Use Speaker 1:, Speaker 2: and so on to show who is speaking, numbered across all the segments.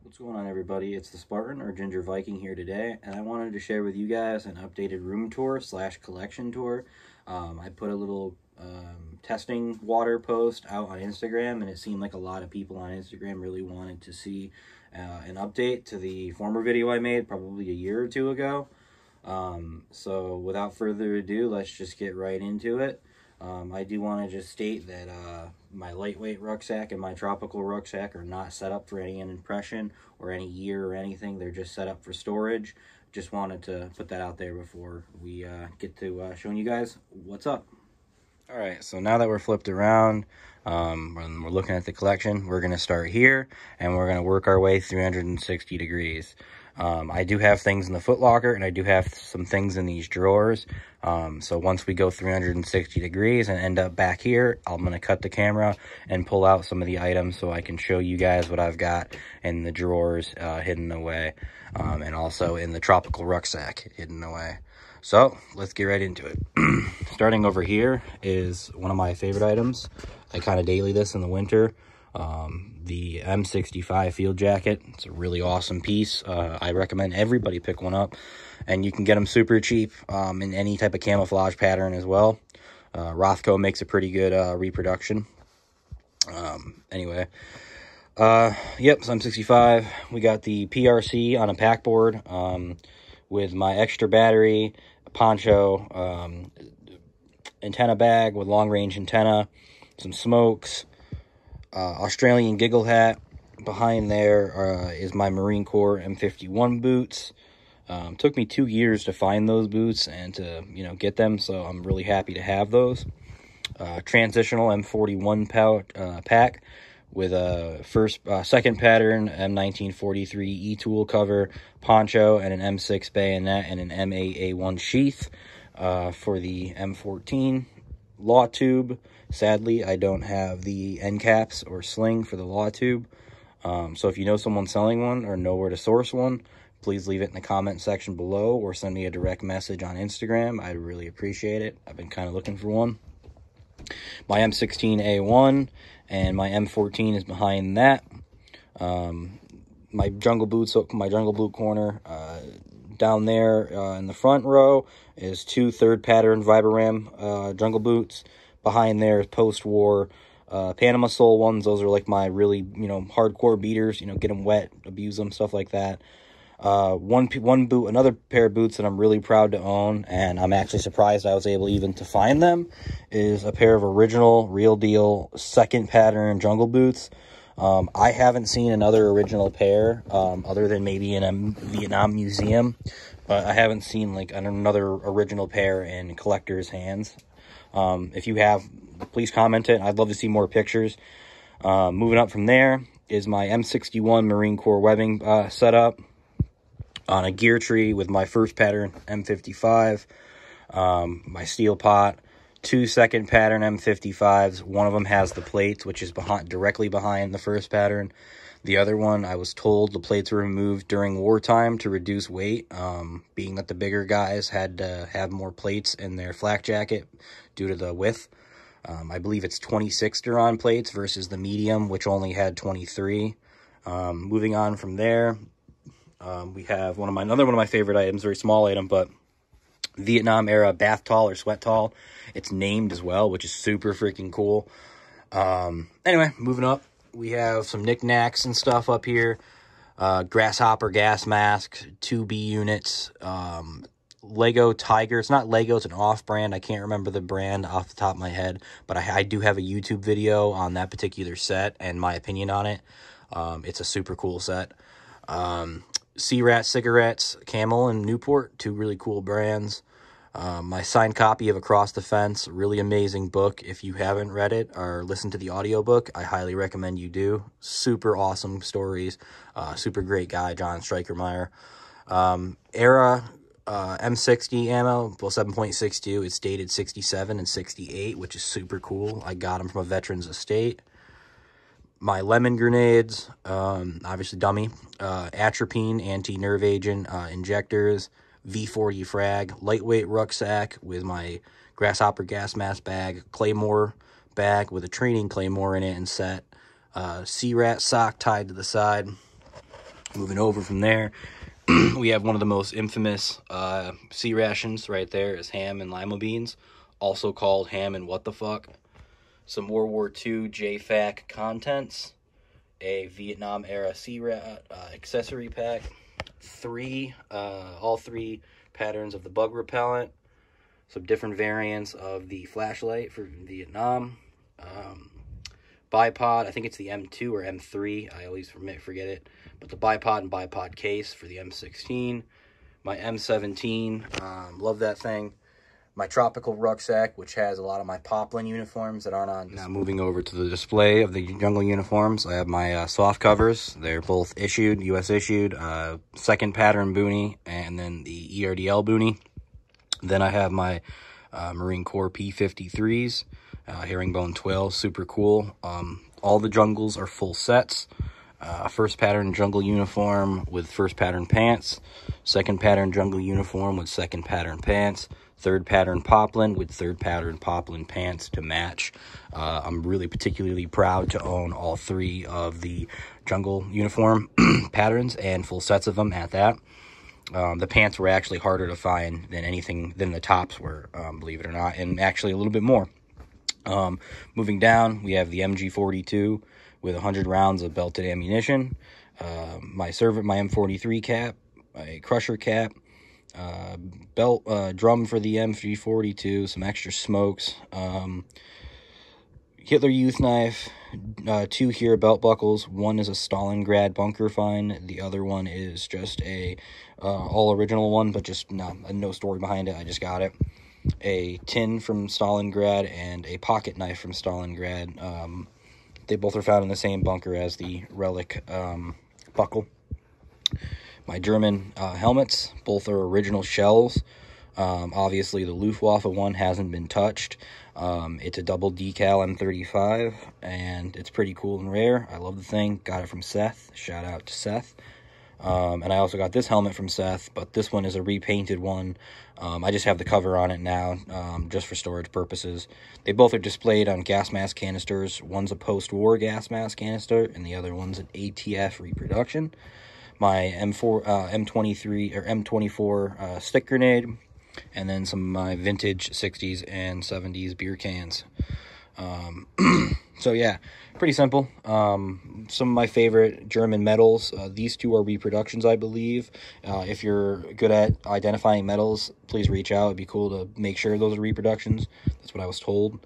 Speaker 1: What's going on, everybody? It's the Spartan or Ginger Viking here today, and I wanted to share with you guys an updated room tour slash collection tour. I put a little testing water post out on Instagram, and it seemed like a lot of people on Instagram really wanted to see an update to the former video I made probably a year or two ago. So without further ado, let's just get right into it. I do want to just state that my lightweight rucksack and my tropical rucksack are not set up for any impression or any year or anything. They're just set up for storage. Just wanted to put that out there before we get to showing you guys what's up. All right, so now that we're flipped around, when we're looking at the collection, we're going to start here, and we're going to work our way 360 degrees. I do have things in the foot locker, and I do have some things in these drawers. So once we go 360 degrees and end up back here, I'm going to cut the camera and pull out some of the items so I can show you guys what I've got in the drawers hidden away, and also in the tropical rucksack hidden away. So let's get right into it. Starting over here is one of my favorite items. I kind of daily this in the winter. The M65 Field Jacket. It's a really awesome piece. I recommend everybody pick one up, and you can get them super cheap in any type of camouflage pattern as well. Rothko makes a pretty good reproduction. Anyway, yep, so M65. We got the PRC on a pack board with my extra battery, poncho, antenna bag with long range antenna, some smokes, Australian giggle hat. Behind there is my Marine Corps M51 boots. Took me 2 years to find those boots and to get them, so I'm really happy to have those. Transitional M41 pack with a second pattern M1943 E-tool cover, poncho, and an M6 bayonet and an M8A1 sheath for the M14 law tube. Sadly, I don't have the end caps or sling for the law tube. So if you know someone selling one or know where to source one, please leave it in the comment section below or send me a direct message on Instagram. I'd really appreciate it. I've been kind of looking for one. My M16A1 and my M14 is behind that. My jungle boots, my jungle boot corner, down there in the front row is 2 third pattern Vibram jungle boots. Behind there is post-war Panama sole ones. Those are like my really, hardcore beaters, get them wet, abuse them, stuff like that. Another pair of boots that I'm really proud to own, and I'm actually surprised I was able even to find them, is a pair of original, real deal, second pattern jungle boots. I haven't seen another original pair, other than maybe in a Vietnam museum, but I haven't seen like another original pair in collectors' hands. If you have, please comment it. I'd love to see more pictures. Moving up from there is my M61 Marine Corps webbing setup on a gear tree with my first pattern M55, my steel pot, 2 second pattern M55s. One of them has the plates, which is directly behind the first pattern. The other one, I was told the plates were removed during wartime to reduce weight, being that the bigger guys had to have more plates in their flak jacket due to the width. I believe it's 26 Duran plates versus the medium, which only had 23. Moving on from there, we have another one of my favorite items, very small item, but Vietnam era bath towel or sweat towel. It's named as well, which is super freaking cool. Anyway, moving up, we have some knickknacks and stuff up here. Grasshopper gas mask, 2B units, Lego Tiger. It's not Lego, it's an off-brand. I can't remember the brand off the top of my head, but I do have a YouTube video on that particular set and my opinion on it. It's a super cool set. Sea-Rat cigarettes, Camel and Newport, 2 really cool brands. My signed copy of Across the Fence, really amazing book. If you haven't read it or listened to the audiobook, I highly recommend you do. Super awesome stories. Super great guy, John Strykermeyer. Era M60 ammo, well, 7.62. It's dated 67 and 68, which is super cool. I got them from a veteran's estate. My lemon grenades, obviously dummy, atropine, anti-nerve agent, injectors, V40 frag, lightweight rucksack with my grasshopper gas mask bag, claymore bag with a training claymore in it and set, Sea-Rat sock tied to the side. Moving over from there, we have one of the most infamous sea rations right there is ham and lima beans, also called ham and what the fuck. Some World War II JFAC contents, a Vietnam era sea rat accessory pack, all three patterns of the bug repellent, some different variants of the flashlight for Vietnam, bipod, I think it's the M2 or M3, I always forget it, but the bipod and bipod case for the M16, my M17, love that thing, my tropical rucksack, which has a lot of my poplin uniforms that aren't on display. Now moving over to the display of the jungle uniforms, I have my soft covers. They're both issued, U.S. issued, second pattern boonie, and then the ERDL boonie. Then I have my Marine Corps P53s, herringbone twill, super cool. All the jungles are full sets. First pattern jungle uniform with first pattern pants, second pattern jungle uniform with second pattern pants, third pattern poplin with third pattern poplin pants to match. I'm really particularly proud to own all three of the jungle uniform patterns and full sets of them at that. The pants were actually harder to find than the tops were, believe it or not, and actually a little bit more. Moving down, we have the MG42 with 100 rounds of belted ammunition, my M43 cap, a crusher cap, drum for the M342, some extra smokes, Hitler Youth knife, 2 here belt buckles. One is a Stalingrad bunker find. The other one is just a all original one, but just no story behind it. I just got it. A tin from Stalingrad and a pocket knife from Stalingrad. They both are found in the same bunker as the relic buckle. My German helmets, both are original shells. Obviously, the Luftwaffe one hasn't been touched. It's a double decal M35, and it's pretty cool and rare. I love the thing. Got it from Seth. Shout out to Seth. And I also got this helmet from Seth, but this one is a repainted one. I just have the cover on it now, just for storage purposes. They both are displayed on gas mask canisters. One's a post-war gas mask canister, and the other one's an ATF reproduction. My M23 or M24 stick grenade, and then some of my vintage 60s and 70s beer cans. So yeah, pretty simple. Some of my favorite German medals. These two are reproductions, I believe. If you're good at identifying medals, please reach out. It'd be cool to make sure those are reproductions. That's what I was told.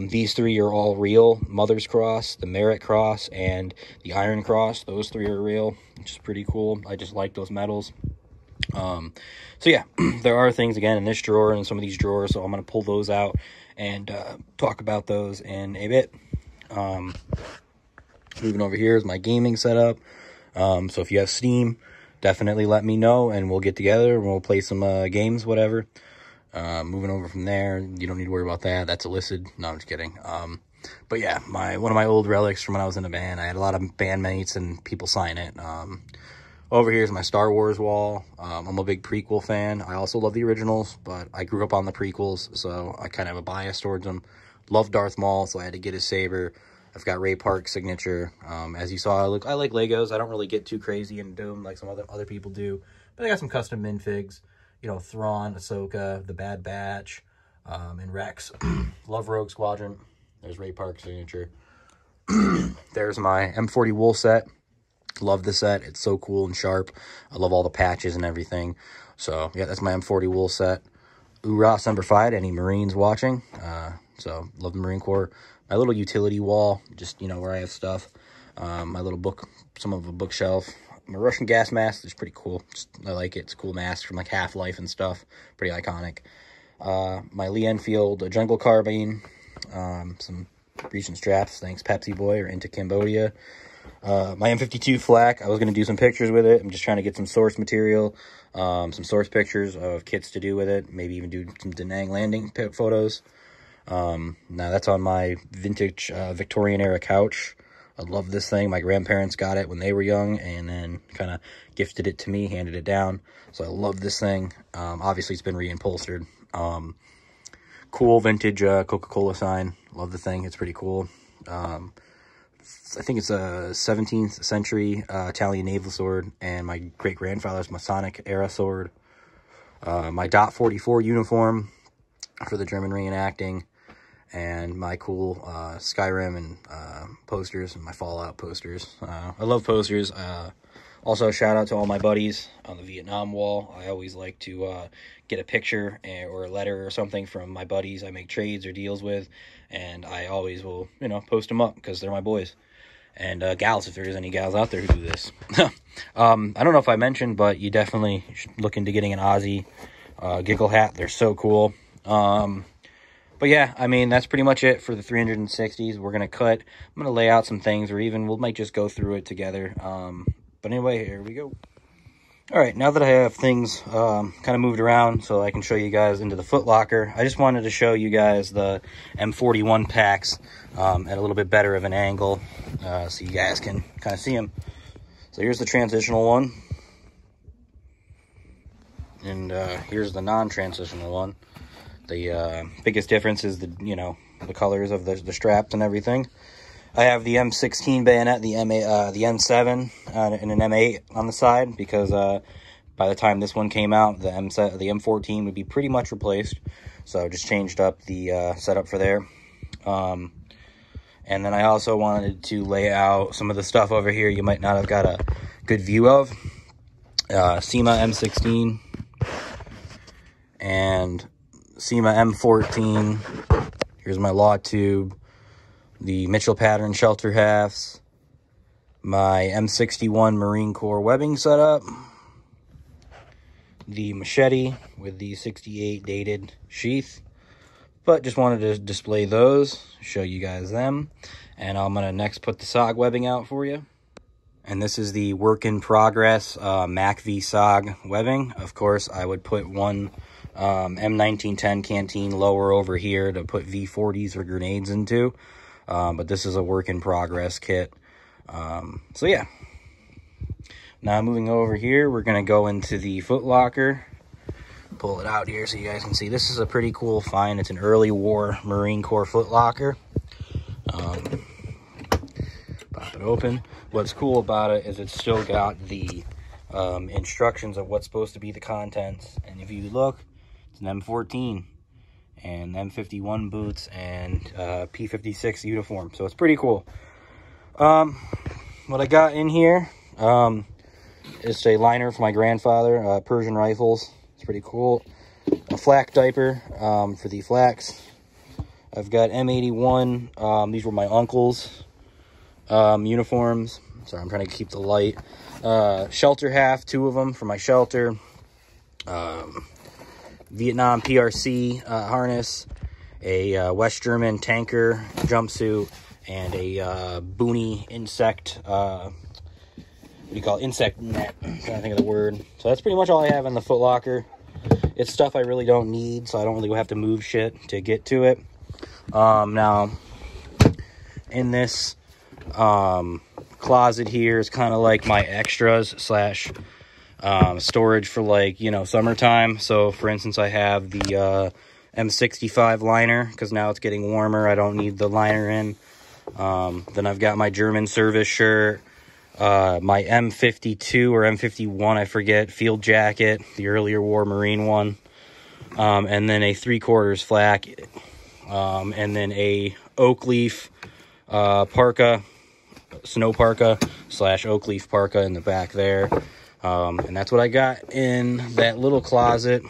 Speaker 1: These three are all real. Mother's Cross, the Merit Cross, and the Iron Cross. Those three are real, which is pretty cool. I just like those medals. So yeah, there are things again in this drawer and some of these drawers, so I'm going to pull those out and talk about those in a bit. Moving over here is my gaming setup. So if you have Steam, definitely let me know and we'll get together and we'll play some games, whatever. Moving over from there, you don't need to worry about that. That's illicit. No, I'm just kidding. But yeah, one of my old relics from when I was in a band. I had a lot of bandmates and people sign it. Over here is my Star Wars wall. I'm a big prequel fan. I also love the originals, but I grew up on the prequels, so I kind of have a bias towards them. Love Darth Maul, so I had to get his saber. I've got Ray Park's signature. As you saw, I like Legos. I don't really get too crazy into them like some other people do, but I got some custom minifigs. You know, Thrawn, Ahsoka, The Bad Batch, and Rex. Love Rogue Squadron. There's Ray Park's signature. There's my M40 wool set. Love the set. It's so cool and sharp. I love all the patches and everything. So, yeah, that's my M40 wool set. Oorah, Semper Fi, any Marines watching. So, love the Marine Corps. My little utility wall, just, you know, where I have stuff. My little book, some of a bookshelf. My Russian gas mask is pretty cool. I like it. It's a cool mask from, like, Half-Life and stuff. Pretty iconic. My Lee Enfield jungle carbine. Some recent straps. Thanks, Pepsi Boy, or Into Cambodia. My M52 Flak, I was going to do some pictures with it. I'm just trying to get some source material, some source pictures of kits to do with it. Maybe even do some Da Nang landing photos. Now that's on my vintage Victorian era couch. I love this thing. My grandparents got it when they were young and then kind of gifted it to me, handed it down. So I love this thing. Obviously it's been reupholstered. Cool vintage Coca-Cola sign. Love the thing. It's pretty cool. I think it's a 17th century Italian naval sword, and my great-grandfather's Masonic era sword. My Dot 44 uniform for the German reenacting, and my cool Skyrim and posters, and my Fallout posters. I love posters. Also, shout out to all my buddies on the Vietnam wall. I always like to get a picture or a letter or something from my buddies I make trades or deals with, and I always will, you know, post them up because they're my boys. And gals, if there's any gals out there who do this. I don't know if I mentioned, but you definitely should look into getting an Aussie giggle hat. They're so cool. But yeah, I mean, that's pretty much it for the 360s. We're going to cut. I'm going to lay out some things, or even we might just go through it together. But anyway, here we go. All right, now that I have things kind of moved around so I can show you guys into the Foot Locker, I just wanted to show you guys the M41 packs at a little bit better of an angle so you guys can kind of see them. So here's the transitional one. And here's the non-transitional one. The biggest difference is the colors of the straps and everything. I have the M16 Bayonet, the N7, and an M8 on the side because by the time this one came out, the M14 would be pretty much replaced. So I just changed up the setup for there. And then I also wanted to lay out some of the stuff over here you might not have got a good view of. SEMA M16 and SEMA M14. Here's my law tube. The Mitchell pattern shelter halves, my M61 Marine Corps webbing setup, the machete with the 68 dated sheath, but just wanted to display those, show you guys them, and I'm going to next put the SOG webbing out for you. And this is the work in progress Mac V SOG webbing. Of course, I would put one M1910 canteen lower over here to put V40s or grenades into. But this is a work in progress kit. So yeah. Now moving over here, we're going to go into the Foot Locker. Pull it out here so you guys can see. This is a pretty cool find. It's an early war Marine Corps Foot Locker. Pop it open. What's cool about it is it's still got the instructions of what's supposed to be the contents. And if you look, it's an M14. And M51 boots and P56 uniform. So it's pretty cool. What I got in here is a liner for my grandfather, Persian rifles. It's pretty cool. A flak diaper for the flaks. I've got M81. These were my uncle's uniforms. Sorry, I'm trying to keep the light. Shelter half, 2 of them for my shelter. Vietnam PRC harness, a West German tanker jumpsuit, and a boonie insect, what do you call it? Insect net. I'm trying to think of the word. So that's pretty much all I have in the Foot Locker. It's stuff I really don't need, so I don't really have to move shit to get to it. Now, in this closet here is kind of like my extras slash storage for, like, you know, summertime. So for instance, I have the M65 liner because now it's getting warmer. I don't need the liner in. Then I've got my German service shirt, my M52 or M51, I forget, Field Jacket, the earlier war Marine one, and then a 3/4 flak, and then a oak leaf parka, snow parka slash oak leaf parka in the back there. And that's what I got in that little closet.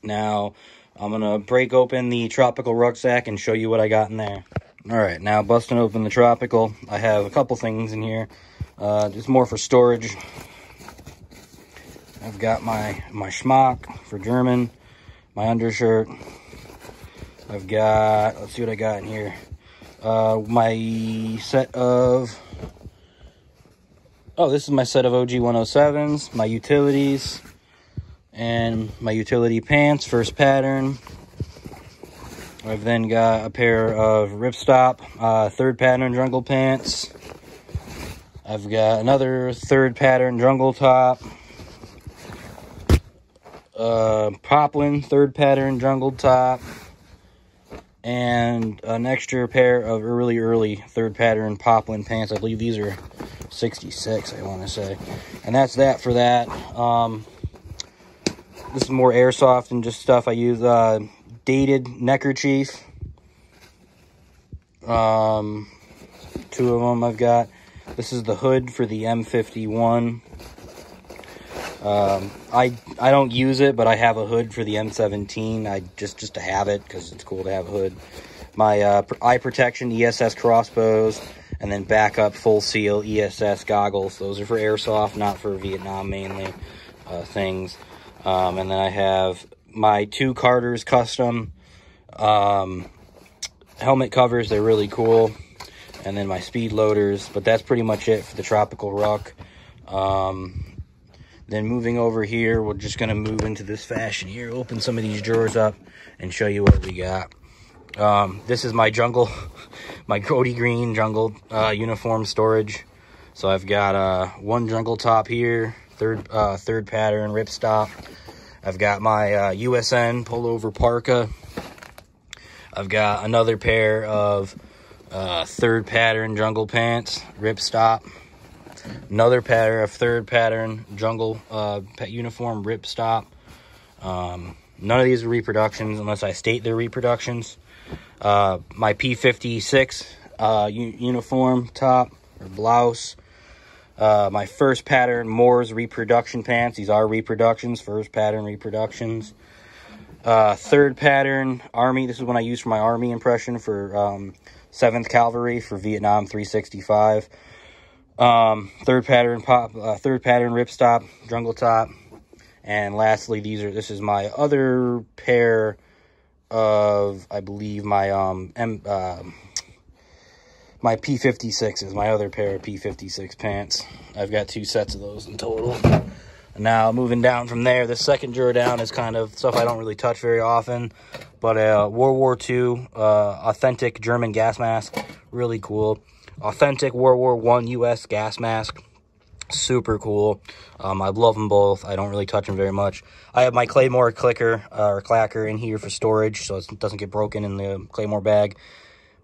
Speaker 1: Now, I'm going to break open the tropical rucksack and show you what I got in there. Alright, now busting open the tropical, I have a couple things in here. Just more for storage. I've got my schmuck for German, my undershirt. I've got, let's see what I got in here. My set of... Oh, this is my set of OG 107s, my utilities, and my utility pants, first pattern. I've then got a pair of ripstop, 3rd pattern jungle pants. I've got another 3rd pattern jungle top. Poplin, 3rd pattern jungle top. and an extra pair of really early third pattern poplin pants. I believe these are 66, I want to say. And that's that for that. This is more airsoft and just stuff I use. Dated neckerchief. 2 of them I've got. This is the hood for the M51. I don't use it, but I have a hood for the M17. Just to have it, because it's cool to have a hood. My eye protection ESS crossbows, and then backup full seal ESS goggles. Those are for airsoft, not for Vietnam mainly things. And then I have my 2 Carter's custom helmet covers. They're really cool. And then my speed loaders, but that's pretty much it for the tropical ruck. Then moving over here, we're just going to move into this fashion here, open some of these drawers up and show you what we got. This is my jungle, my Cody Green jungle uniform storage. So I've got 1 jungle top here, third pattern ripstop. I've got my USN pullover parka. I've got another pair of third pattern jungle pants, ripstop. Another pair of third pattern jungle uniform ripstop. None of these are reproductions unless I state they're reproductions. My P56 uniform top or blouse. My first pattern Moore's reproduction pants. These are reproductions, first pattern reproductions. Third pattern Army. This is one I use for my Army impression for 7th Cavalry for Vietnam 365. Third pattern ripstop, jungle top. And lastly, this is my other pair of, I believe, my my P56s, my other pair of P56 pants. I've got 2 sets of those in total. Now, moving down from there, the second drawer down is kind of stuff I don't really touch very often. But World War II authentic German gas mask, really cool. Authentic World War I U.S. gas mask, super cool. I love them both. I don't really touch them very much. I have my Claymore clicker or clacker in here for storage, so it doesn't get broken in the Claymore bag.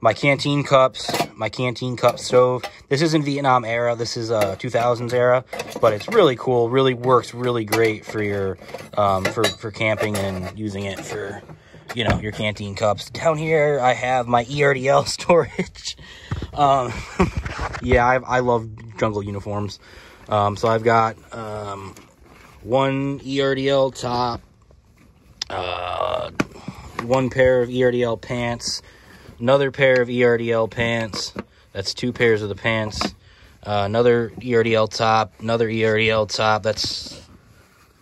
Speaker 1: My canteen cups, my canteen cup stove. This isn't Vietnam era. This is 2000s era, but it's really cool. Really works really great for your for camping and using it for, you know, your canteen cups. Down here, I have my ERDL storage. Yeah, I love jungle uniforms. So I've got 1 ERDL top, 1 pair of ERDL pants, another pair of ERDL pants. That's 2 pairs of the pants. Another ERDL top, another ERDL top. That's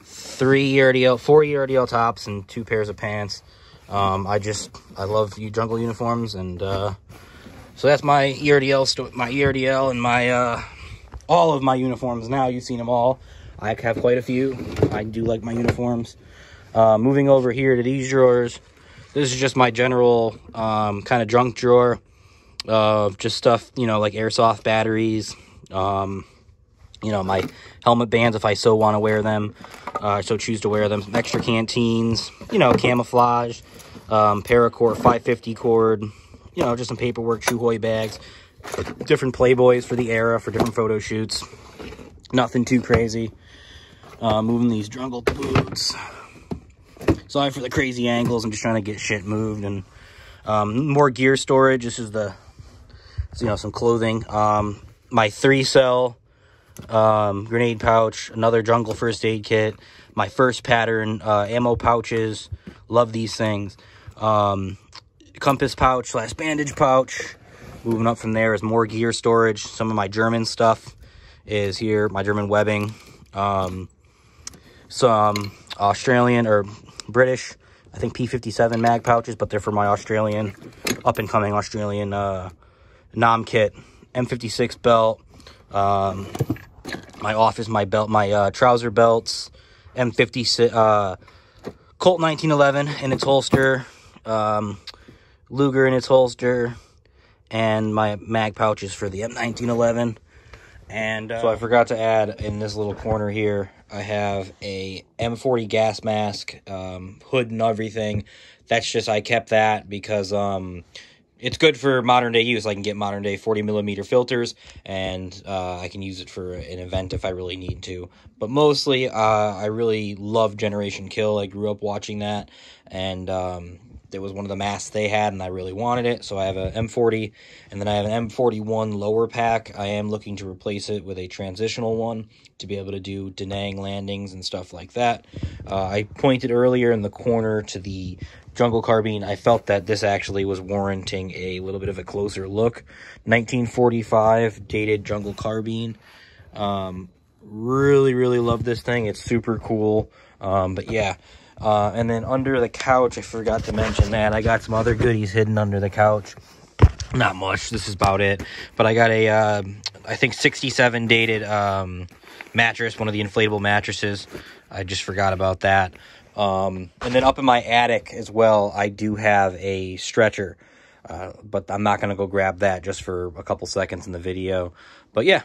Speaker 1: 4 ERDL tops and 2 pairs of pants. I love jungle uniforms, and so that's my ERDL and my all of my uniforms. Now you've seen them all. I have quite a few. I do like my uniforms. Moving over here to these drawers. This is just my general kind of junk drawer of just stuff, you know, like airsoft batteries. You know, my helmet bands if I so want to wear them. So choose to wear them. Some extra canteens. You know, camouflage. Paracord 550 cord. You know, just some paperwork, shoe bags. Different Playboys for the era, for different photo shoots. Nothing too crazy. Moving these jungle boots. Sorry for the crazy angles. I'm just trying to get shit moved. And more gear storage. This is the, you know, some clothing. My 3-cell grenade pouch. Another jungle first aid kit. My first pattern ammo pouches. Love these things. Compass pouch / bandage pouch. Moving up from there is more gear storage. Some of my German stuff is here. My German webbing. Some Australian or British, I think P57 mag pouches, but they're for my Australian, up-and-coming Australian NOM kit. M56 belt. My belt, my trouser belts. M56, Colt 1911 in its holster. Luger in its holster. And my mag pouches for the M1911. And so I forgot to add in this little corner here, I have a M40 Gas Mask Hood and everything. That's just, I kept that because it's good for modern day use. I can get modern day 40mm filters, and I can use it for an event if I really need to. But mostly, I really love Generation Kill. I grew up watching that, and it was one of the masks they had, and I really wanted it. So I have an M40, and then I have an M41 lower pack. I am looking to replace it with a transitional one to be able to do denying landings and stuff like that. I pointed earlier in the corner to the Jungle Carbine. I felt that this actually was warranting a little bit of a closer look. 1945 dated Jungle Carbine. Really love this thing. It's super cool. But yeah. And then under the couch, I forgot to mention that. I got some other goodies hidden under the couch. Not much. This is about it. But I got a, I think 67 dated mattress, one of the inflatable mattresses. I just forgot about that. And then up in my attic as well, I do have a stretcher. But I'm not going to go grab that just for a couple seconds in the video. But yeah.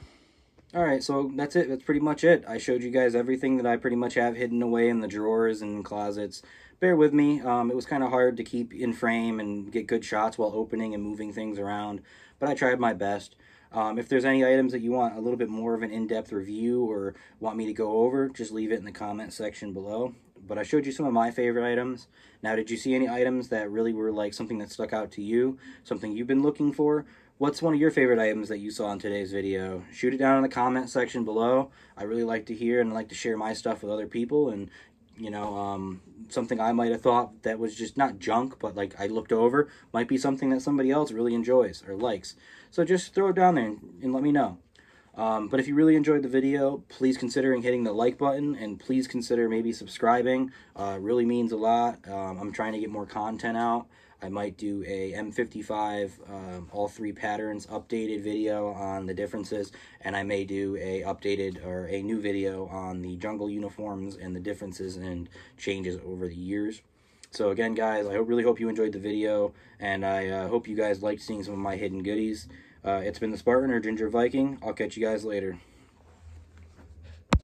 Speaker 1: Alright, so that's it. That's pretty much it. I showed you guys everything that I pretty much have hidden away in the drawers and closets. Bear with me. It was kind of hard to keep in frame and get good shots while opening and moving things around, but I tried my best. If there's any items that you want a little bit more of an in-depth review or want me to go over, just leave it in the comment section below. But I showed you some of my favorite items. Now, did you see any items that really were like something that stuck out to you, something you've been looking for? What's one of your favorite items that you saw in today's video? Shoot it down in the comment section below. I really like to hear and like to share my stuff with other people, and you know, something I might have thought that was just not junk, but like I looked over, might be something that somebody else really enjoys or likes. So just throw it down there and let me know. But if you really enjoyed the video, please consider hitting the like button, and please consider maybe subscribing. It really means a lot. I'm trying to get more content out. I might do a M55, all three patterns, updated video on the differences, and I may do a updated or a new video on the jungle uniforms and the differences and changes over the years. So again, guys, I really hope you enjoyed the video, and I hope you guys liked seeing some of my hidden goodies. It's been the Spartan or Ginger Viking. I'll catch you guys later.